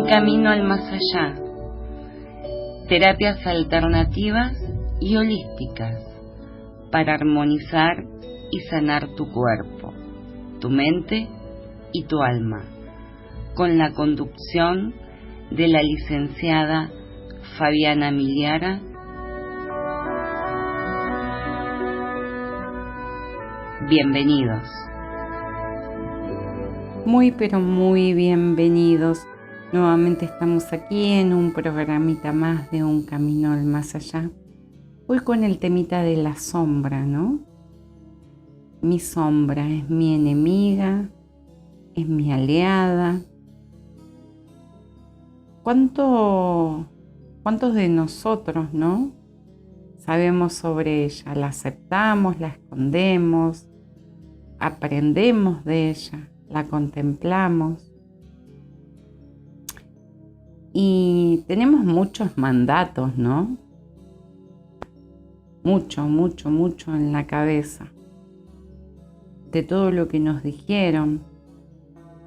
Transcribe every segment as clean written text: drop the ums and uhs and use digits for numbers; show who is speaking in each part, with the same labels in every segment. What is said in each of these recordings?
Speaker 1: camino al más allá. Terapias alternativas y holísticas para armonizar y sanar tu cuerpo, tu mente y tu alma, con la conducción de la licenciada Fabiana Miliara. Bienvenidos.
Speaker 2: Muy pero muy bienvenidos. Nuevamente estamos aquí en un programita más de Un Camino al Más Allá. Hoy con el temita de la sombra, ¿no? Mi sombra es mi enemiga, es mi aliada. ¿Cuántos de nosotros, no? Sabemos sobre ella, la aceptamos, la escondemos, aprendemos de ella, la contemplamos. Y tenemos muchos mandatos, ¿no? Mucho en la cabeza. De todo lo que nos dijeron,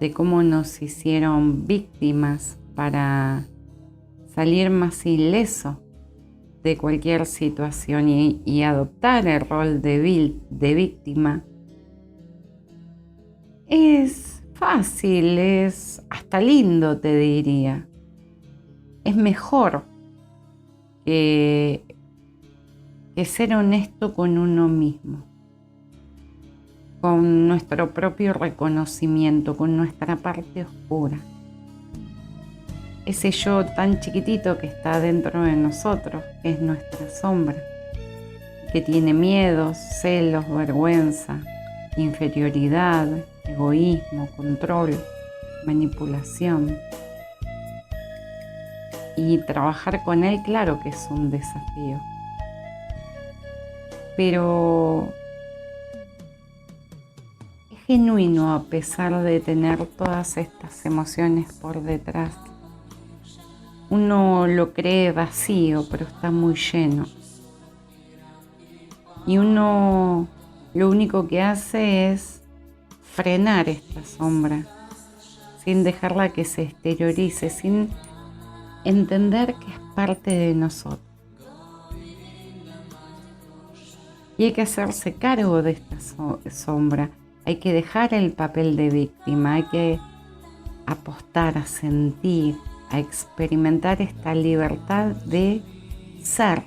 Speaker 2: de cómo nos hicieron víctimas para salir más ileso de cualquier situación y adoptar el rol de víctima. Es fácil, es hasta lindo, te diría. Es mejor que ser honesto con uno mismo, con nuestro propio reconocimiento, con nuestra parte oscura. Ese yo tan chiquitito que está dentro de nosotros, que es nuestra sombra, que tiene miedos, celos, vergüenza, inferioridad, egoísmo, control, manipulación. Y trabajar con él, claro que es un desafío. Pero es genuino a pesar de tener todas estas emociones por detrás. Uno lo cree vacío, pero está muy lleno. Y uno lo único que hace es frenar esta sombra, sin dejarla que se exteriorice, sin entender que es parte de nosotros. Y hay que hacerse cargo de esta sombra. Hay que dejar el papel de víctima, hay que apostar a sentir, a experimentar esta libertad de ser,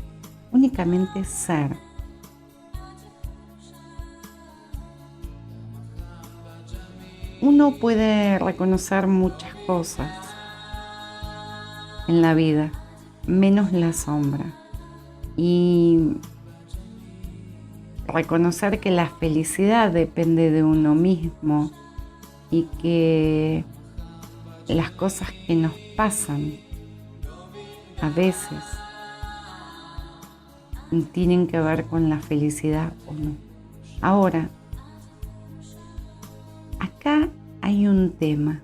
Speaker 2: únicamente ser. Uno puede reconocer muchas cosas en la vida, menos la sombra. Y reconocer que la felicidad depende de uno mismo y que las cosas que nos pasan a veces tienen que ver con la felicidad o no. Ahora, acá hay un tema.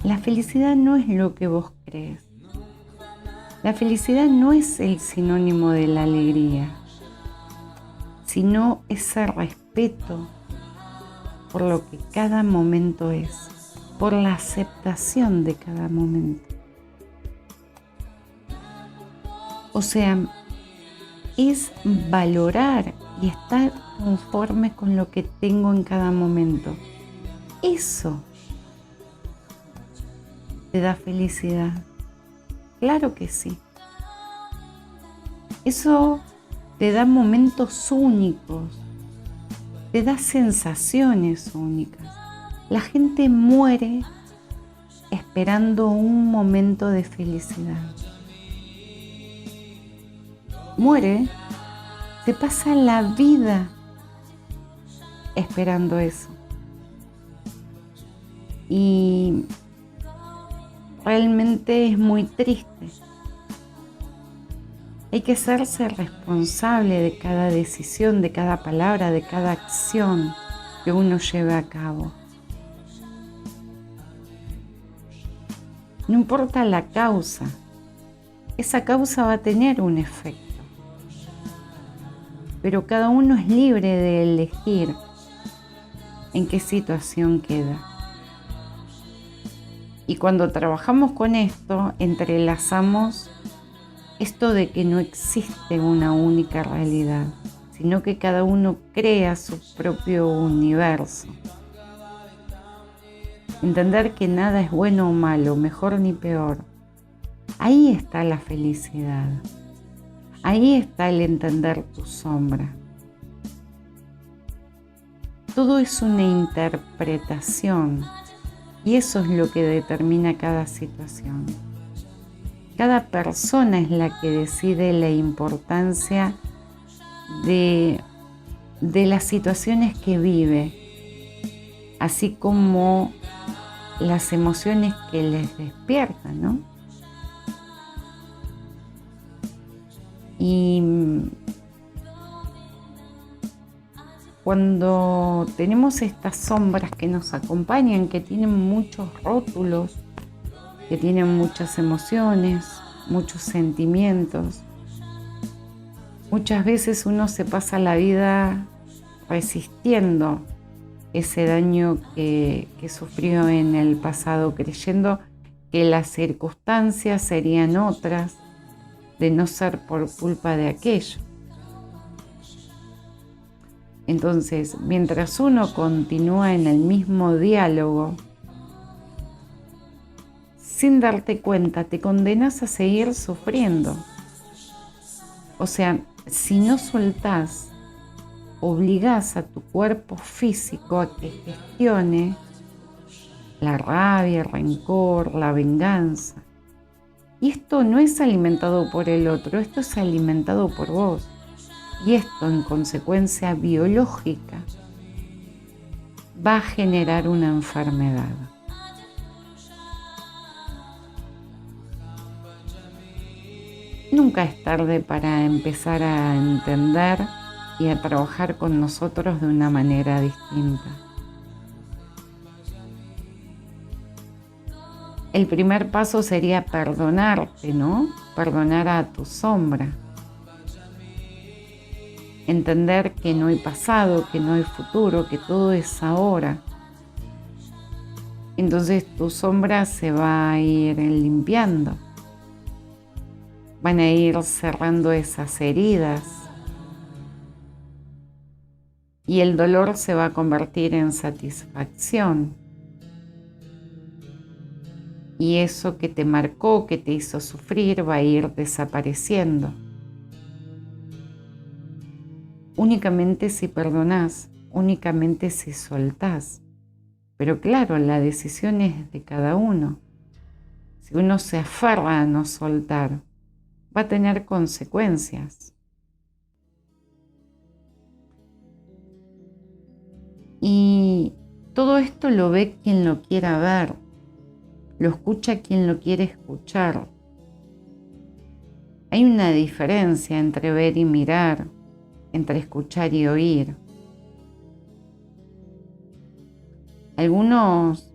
Speaker 2: La felicidad no es lo que vos crees. La felicidad no es el sinónimo de la alegría, sino ese respeto por lo que cada momento es, por la aceptación de cada momento. O sea, es valorar y estar conforme con lo que tengo en cada momento. Eso te da felicidad. Claro que sí. Eso te da momentos únicos, te da sensaciones únicas. La gente muere esperando un momento de felicidad. Muere, se pasa la vida esperando eso. Y realmente es muy triste. Hay que hacerse responsable de cada decisión, de cada palabra, de cada acción que uno lleve a cabo. No importa la causa, esa causa va a tener un efecto. Pero cada uno es libre de elegir en qué situación queda. Y cuando trabajamos con esto, entrelazamos esto de que no existe una única realidad, sino que cada uno crea su propio universo. Entender que nada es bueno o malo, mejor ni peor. Ahí está la felicidad. Ahí está el entender tu sombra. Todo es una interpretación y eso es lo que determina cada situación. Cada persona es la que decide la importancia de las situaciones que vive, así como las emociones que les despiertan, ¿no? Y cuando tenemos estas sombras que nos acompañan, que tienen muchos rótulos, que tienen muchas emociones, muchos sentimientos, muchas veces uno se pasa la vida resistiendo ese daño que sufrió en el pasado, creyendo que las circunstancias serían otras, de no ser por culpa de aquello. Entonces, mientras uno continúa en el mismo diálogo, sin darte cuenta, te condenas a seguir sufriendo. O sea, si no soltás, obligás a tu cuerpo físico a que gestione la rabia, el rencor, la venganza. Y esto no es alimentado por el otro, esto es alimentado por vos. Y esto, en consecuencia biológica, va a generar una enfermedad. Nunca es tarde para empezar a entender y a trabajar con nosotros de una manera distinta. El primer paso sería perdonarte, ¿no? Perdonar a tu sombra. Entender que no hay pasado, que no hay futuro, que todo es ahora. Entonces tu sombra se va a ir limpiando. Van a ir cerrando esas heridas. Y el dolor se va a convertir en satisfacción. Y eso que te marcó, que te hizo sufrir, va a ir desapareciendo. Únicamente si perdonás, únicamente si soltás. Pero claro, la decisión es de cada uno. Si uno se aferra a no soltar, va a tener consecuencias. Y todo esto lo ve quien lo quiera ver. Lo escucha quien lo quiere escuchar. Hay una diferencia entre ver y mirar, entre escuchar y oír. Algunos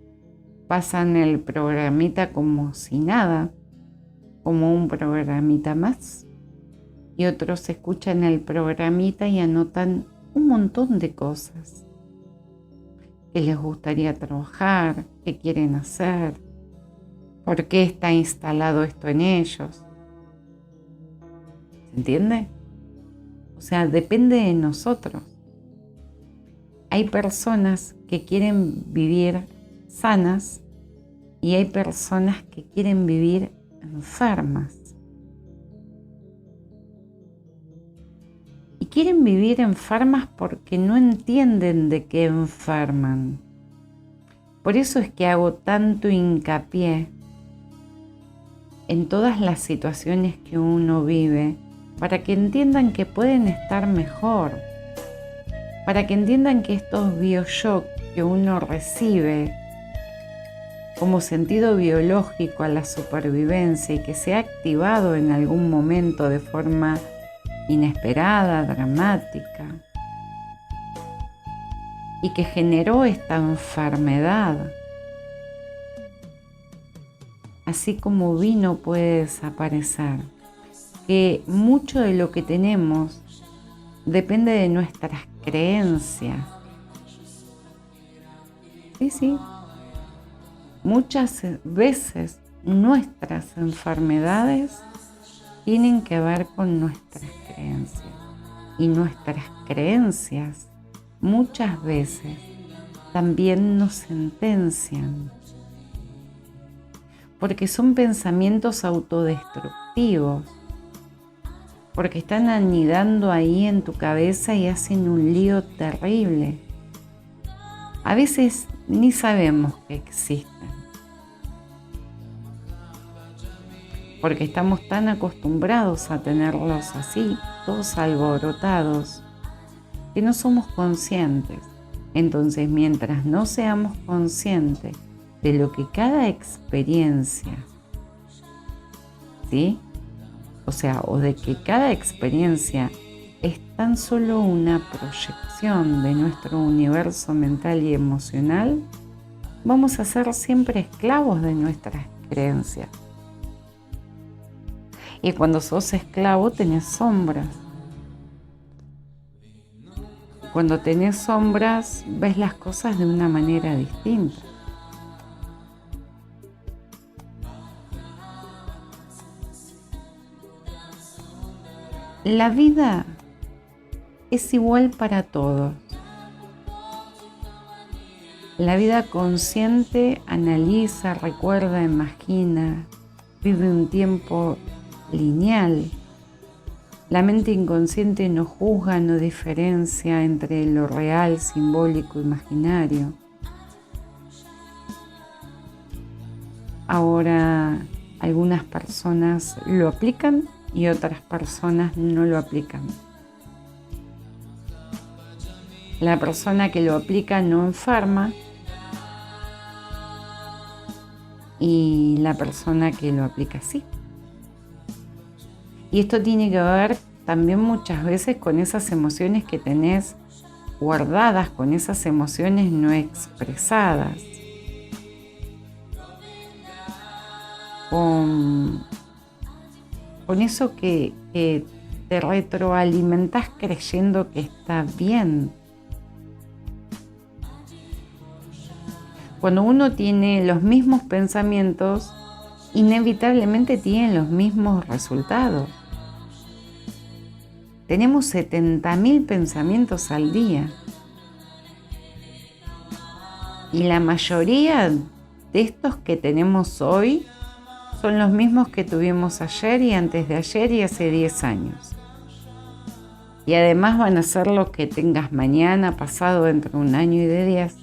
Speaker 2: pasan el programita como si nada, como un programita más, y otros escuchan el programita y anotan un montón de cosas que les gustaría trabajar, que quieren hacer, por qué está instalado esto en ellos. ¿Se entiende? O sea, depende de nosotros. Hay personas que quieren vivir sanas y hay personas que quieren vivir enfermas. Y quieren vivir enfermas porque no entienden de qué enferman. Por eso es que hago tanto hincapié en todas las situaciones que uno vive, para que entiendan que pueden estar mejor, para que entiendan que estos bioshocks que uno recibe como sentido biológico a la supervivencia y que se ha activado en algún momento de forma inesperada, dramática, y que generó esta enfermedad, así como vino, puede desaparecer. Que mucho de lo que tenemos depende de nuestras creencias. Sí. muchas veces nuestras enfermedades tienen que ver con nuestras creencias. Y nuestras creencias muchas veces también nos sentencian, porque son pensamientos autodestructivos, porque están anidando ahí en tu cabeza y hacen un lío terrible. A veces ni sabemos que existen, porque estamos tan acostumbrados a tenerlos así, todos alborotados, que no somos conscientes. Entonces, mientras no seamos conscientes de lo que cada experiencia, ¿sí? O de que cada experiencia es tan solo una proyección de nuestro universo mental y emocional, vamos a ser siempre esclavos de nuestras creencias. Y cuando sos esclavo tenés sombras. Cuando tenés sombras ves las cosas de una manera distinta. La vida es igual para todos. La vida consciente analiza, recuerda, imagina, vive un tiempo lineal. La mente inconsciente no juzga, no diferencia entre lo real, simbólico, imaginario. Ahora, algunas personas lo aplican y otras personas no lo aplican. La persona que lo aplica no enferma y la persona que lo aplica sí. Y esto tiene que ver también muchas veces con esas emociones que tenés guardadas, con esas emociones no expresadas, con eso que te retroalimentás creyendo que está bien. Cuando uno tiene los mismos pensamientos, inevitablemente tiene los mismos resultados. Tenemos 70.000 pensamientos al día. Y la mayoría de estos que tenemos hoy son los mismos que tuvimos ayer y antes de ayer y hace 10 años. Y además van a ser los que tengas mañana, pasado, dentro de un año y de 10.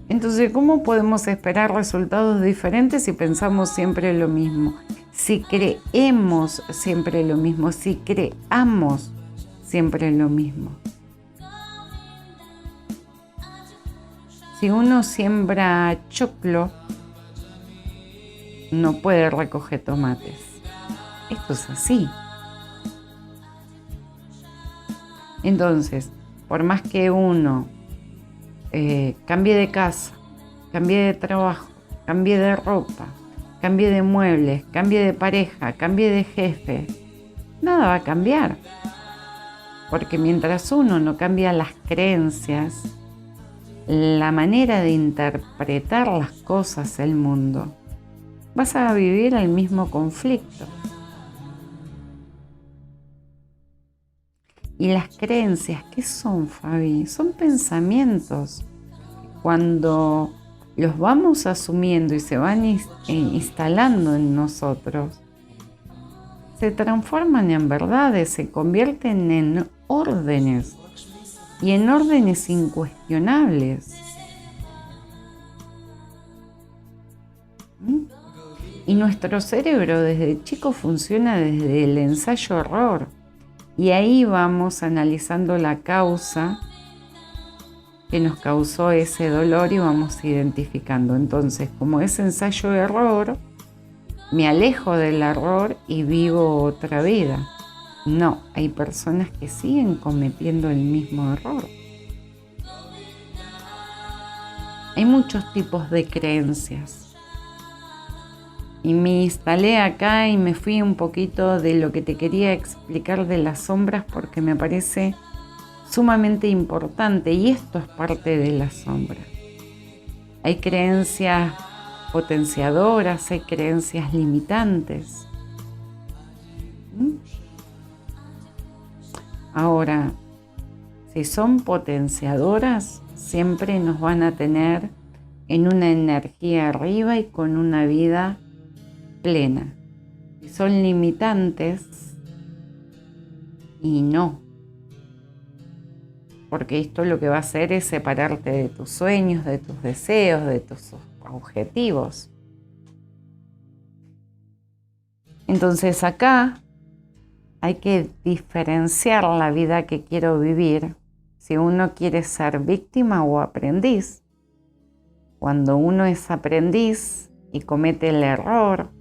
Speaker 2: Entonces, ¿cómo podemos esperar resultados diferentes si pensamos siempre lo mismo? Si creemos siempre lo mismo, si creamos siempre lo mismo. Si uno siembra choclo, no puede recoger tomates. Esto es así. Entonces, por más que uno cambie de casa, cambie de trabajo, cambie de ropa, cambie de muebles, cambie de pareja, cambie de jefe, nada va a cambiar. Porque mientras uno no cambia las creencias, la manera de interpretar las cosas, el mundo, vas a vivir el mismo conflicto. Y las creencias, ¿qué son, Fabi? Son pensamientos. Cuando los vamos asumiendo y se van instalando en nosotros, se transforman en verdades, se convierten en órdenes y en órdenes incuestionables. Y nuestro cerebro desde chico funciona desde el ensayo-error. Y ahí vamos analizando la causa que nos causó ese dolor y vamos identificando. Entonces, como es ensayo-error, me alejo del error y vivo otra vida. No, hay personas que siguen cometiendo el mismo error. Hay muchos tipos de creencias. Y me instalé acá y me fui un poquito de lo que te quería explicar de las sombras porque me parece sumamente importante y esto es parte de las sombras. Hay creencias potenciadoras, hay creencias limitantes. Ahora, si son potenciadoras, siempre nos van a tener en una energía arriba y con una vida plena. Si son limitantes, y no. Porque esto lo que va a hacer es separarte de tus sueños, de tus deseos, de tus objetivos. Entonces acá hay que diferenciar la vida que quiero vivir, si uno quiere ser víctima o aprendiz. Cuando uno es aprendiz y comete el error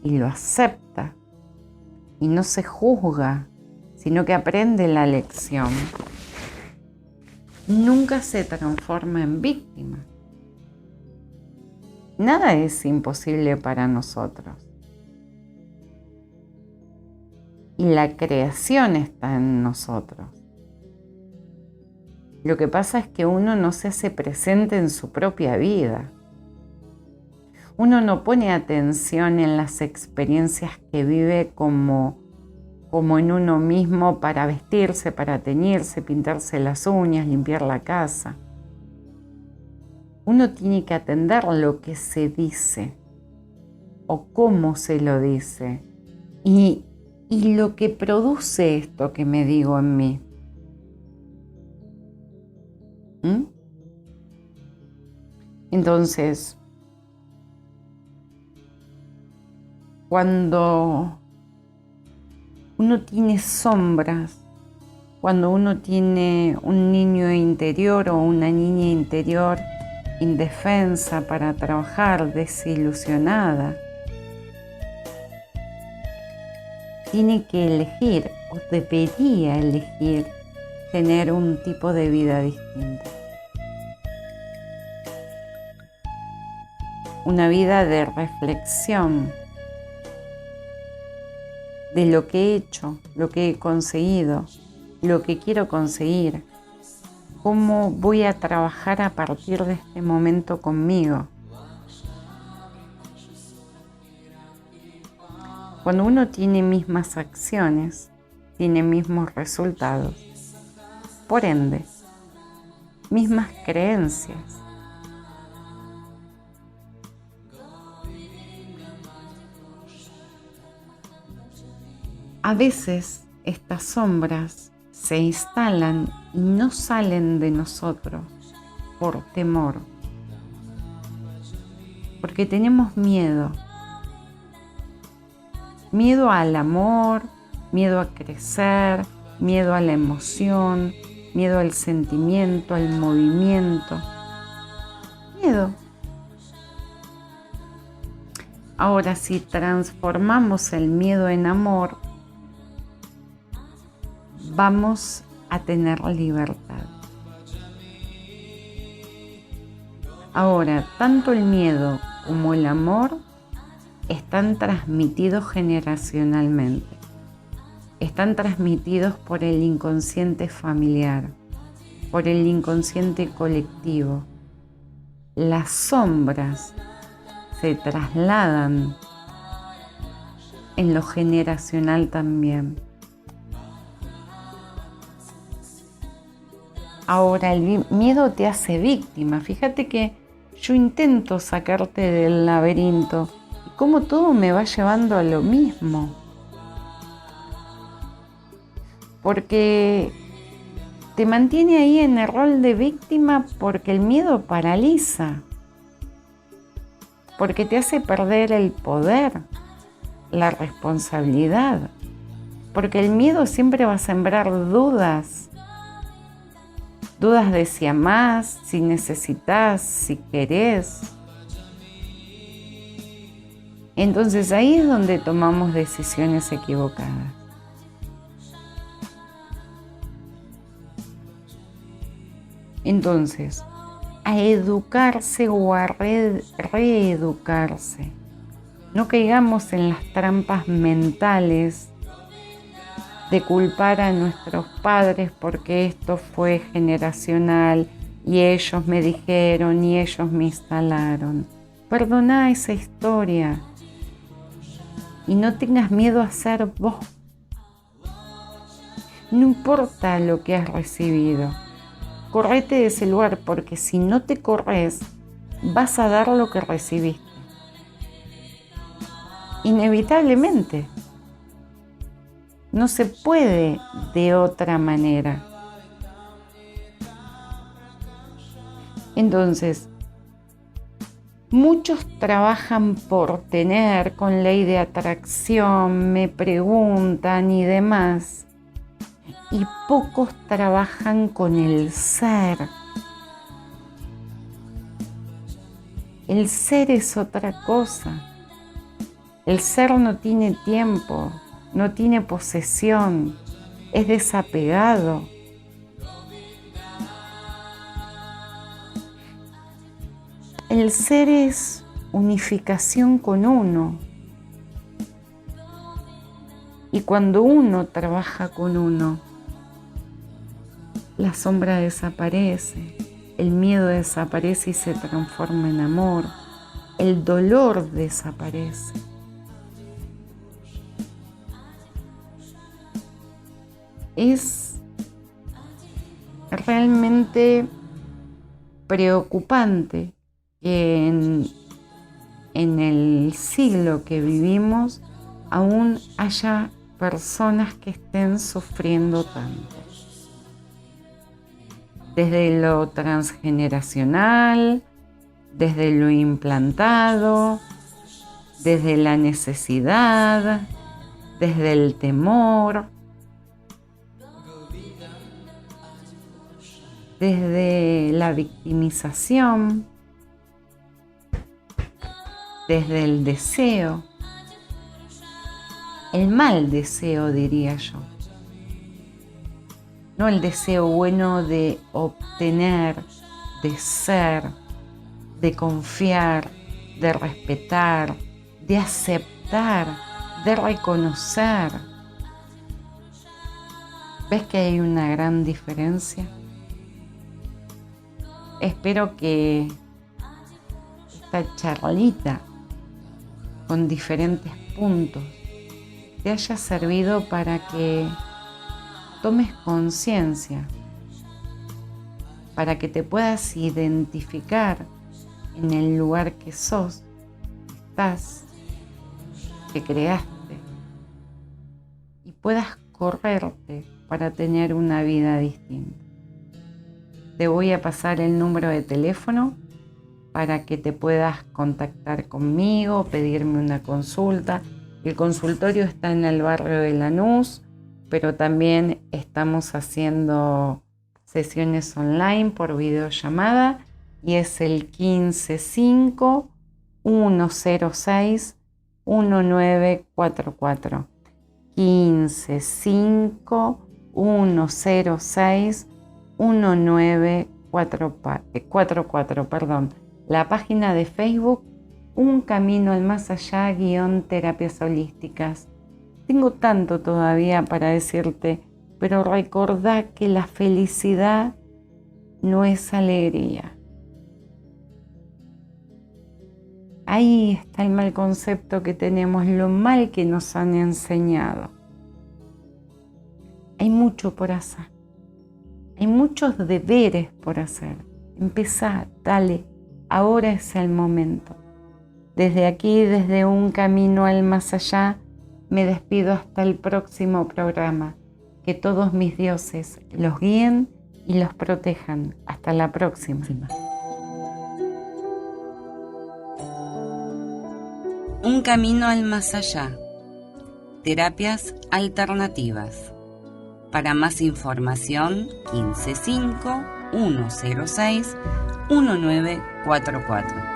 Speaker 2: y lo acepta y no se juzga, sino que aprende la lección, nunca se transforma en víctima. Nada es imposible para nosotros. Y la creación está en nosotros. Lo que pasa es que uno no se hace presente en su propia vida. Uno no pone atención en las experiencias que vive como en uno mismo para vestirse, para teñirse, pintarse las uñas, limpiar la casa. Uno tiene que atender lo que se dice o cómo se lo dice y lo que produce esto que me digo en mí. Entonces, cuando uno tiene sombras, cuando uno tiene un niño interior o una niña interior indefensa para trabajar, desilusionada, tiene que elegir o debería elegir tener un tipo de vida distinta. Una vida de reflexión de lo que he hecho, lo que he conseguido, lo que quiero conseguir, cómo voy a trabajar a partir de este momento conmigo. Cuando uno tiene mismas acciones, tiene mismos resultados, por ende, mismas creencias. A veces estas sombras se instalan y no salen de nosotros por temor, porque tenemos miedo. Miedo al amor, miedo a crecer, miedo a la emoción, miedo al sentimiento, al movimiento. Miedo. Ahora, si transformamos el miedo en amor, vamos a tener libertad. Ahora, tanto el miedo como el amor están transmitidos generacionalmente. Están transmitidos por el inconsciente familiar, por el inconsciente colectivo. Las sombras se trasladan en lo generacional también. Ahora, el miedo te hace víctima. Fíjate que yo intento sacarte del laberinto y cómo todo me va llevando a lo mismo. Porque te mantiene ahí en el rol de víctima porque el miedo paraliza. Porque te hace perder el poder, la responsabilidad. Porque el miedo siempre va a sembrar dudas. Dudas de si amás, si necesitas, si querés. Entonces ahí es donde tomamos decisiones equivocadas. Entonces, a educarse o a reeducarse. No caigamos en las trampas mentales de culpar a nuestros padres porque esto fue generacional y ellos me dijeron y ellos me instalaron. Perdoná esa historia y no tengas miedo a ser vos. No importa lo que has recibido, correte de ese lugar, porque si no te corres, vas a dar lo que recibiste. Inevitablemente. No se puede de otra manera. Entonces, muchos trabajan por tener, con ley de atracción, me preguntan y demás. Y pocos trabajan con el ser. El ser es otra cosa. El ser no tiene tiempo, no tiene posesión, es desapegado. El ser es unificación con uno. Y cuando uno trabaja con uno, la sombra desaparece, el miedo desaparece y se transforma en amor, el dolor desaparece. Es realmente preocupante que en el siglo que vivimos aún haya personas que estén sufriendo tanto. Desde lo transgeneracional, desde lo implantado, desde la necesidad, desde el temor, desde la victimización, desde el deseo, el mal deseo, diría yo. No el deseo bueno de obtener, de ser, de confiar, de respetar, de aceptar, de reconocer. ¿Ves que hay una gran diferencia? Espero que esta charlita con diferentes puntos te haya servido para que tomes conciencia, para que te puedas identificar en el lugar que sos, estás, que creaste, y puedas correrte para tener una vida distinta. Te voy a pasar el número de teléfono para que te puedas contactar conmigo, pedirme una consulta. El consultorio está en el barrio de Lanús, pero también estamos haciendo sesiones online por videollamada y es el 155-106-1944. 155-106-1944, perdón. La página de Facebook, Un Camino al Más Allá, _terapias holísticas. Tengo tanto todavía para decirte, pero recordá que la felicidad no es alegría. Ahí está el mal concepto que tenemos, lo mal que nos han enseñado. Hay mucho por hacer. Hay muchos deberes por hacer. Empezá, dale, ahora es el momento. Desde aquí, desde Un Camino al Más Allá, me despido hasta el próximo programa. Que todos mis dioses los guíen y los protejan. Hasta la próxima.
Speaker 1: Un Camino al Más Allá. Terapias alternativas. Para más información, 155-106-1944.